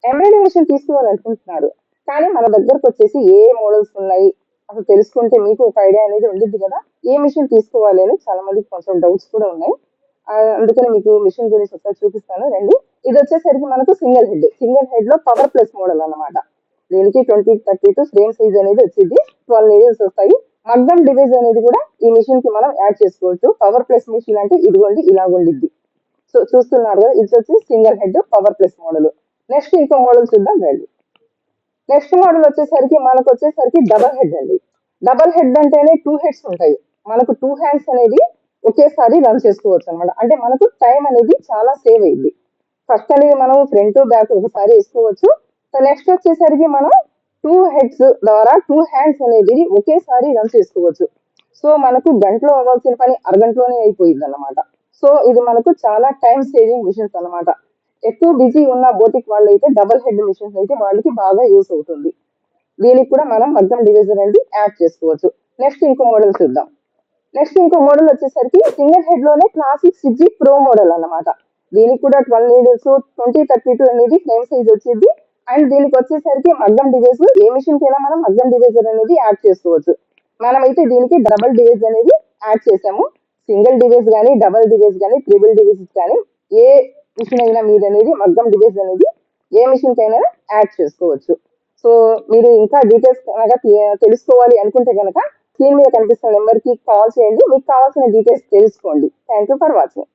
Embroidery machine తీసుకోవాలనుకుంటున్నారు. కానీ మన దగ్గరకొచ్చేసి ఏ models ఉన్నాయి, అసలు తెలుసుకుంటే మీకు ఒక ఐడియా అనేది ఉండిద్ది కదా! ఏ మిషన్ తీసుకోవాలి అని చాలా మందికి కొంచెం డౌట్స్ కూడా ఉన్నాయి. అందుకని మీకు మిషన్ గురించి ఒకసారి చూపిస్తాను రండి. ఇదొచ్చేసరికి మనకు సింగిల్ హెడ్. సింగిల్ హెడ్‌లో పవర్ ప్లస్ మోడల్ అన్నమాట. దీనికి 20, 32 సేమ్ సైజ్ అనేది వచ్చిద్ది. 12 నీడిల్స్ వస్తాయి. మగ్గం డివైస్ అనేది కూడా ఈ మిషన్‌కి మనం యాడ్ చేసుకోవచ్చు. పవర్ ప్లస్ మిషన్ అంటే ఇదిగోండి ఇలాగుండిద్ది. సో చూస్తున్నారు కదా! ఇది వచ్చి single head power plus model. Next ఇంకో మోడల్ చూద్దాం రండి. నెక్స్ట్ మోడల్ వచ్చేసరికి మనకు వచ్చేసరికి డబల్ హెడ్ అండి. డబల్ హెడ్ అంటేనే 2 హెడ్స్ ఉంటాయి. మనకు 2 హ్యాండ్స్ అనేది ఒకేసారి రన్ చేసుకోవచ్చు అనమాట. అంటే మనకు టైం అనేది చాలా సేవ్ అయ్యిద్ది. ఫస్ట్ అనేది మనం ఫ్రంట్ బ్యాక్ ఒకసారి వేసుకోవచ్చు. సో నెక్స్ట్ వచ్చేసరికి మనం 2 హెడ్స్ ద్వారా 2 హ్యాండ్స్ అనేది ఒకేసారి రన్ చేసుకోవచ్చు. సో మనకు గంటలో అవ్వాల్సిన పని అరగంటలోనే అయిపోయింది అన్నమాట. సో ఇది మనకు చాలా టైం సేవింగ్ మిషన్స్ అన్నమాట. ఎక్కువ బిజీ ఉన్న బోటిక్ వాళ్ళైతే డబల్ హెడ్ మిషన్స్ అయితే వాళ్ళకి బాగా యూస్ అవుతుంది. దీనికి కూడా మనం మగ్గం డివైజర్ అనేది యాడ్ చేసుకోవచ్చు. నెక్స్ట్ ఇంకో మోడల్ చూద్దాం. నెక్స్ట్ ఇంకో మోడల్ వచ్చేసరికి సింగిల్ హెడ్ లోనే క్లాసిక్ 6G ప్రో మోడల్ అన్నమాట. దీనికి కూడా 12 నీడిల్స్ 2032 అనేది ఫ్రేమ్ సైజ్ వచ్చింది. అండ్ దీనికి వచ్చేసరికి మగ్గం డివైస్ ఏ మిషన్ కైనా మనం మగ్గం డివైజర్ అనేది యాడ్ చేసుకోవచ్చు. మనమైతే దీనికి డబల్ డివైస్ అనేది యాడ్ చేసాము. సింగిల్ డివైస్ కానీ డబల్ డివైస్ కానీ ట్రిపుల్ డివైస్ కానీ ఏ మిషన్ అయినా మీద అనేది మగ్గం డివైస్ అనేది ఏ మిషన్ కైనా యాడ్ చేసుకోవచ్చు. సో మీరు ఇంకా డీటెయిల్స్ కనుక తెలుసుకోవాలి అనుకుంటే కనుక స్క్రీన్ మీద కనిపిస్తున్న నెంబర్ కి కాల్ చేయండి. మీకు కావాల్సిన డీటెయిల్స్ తెలుసుకోండి. Thank you for watching.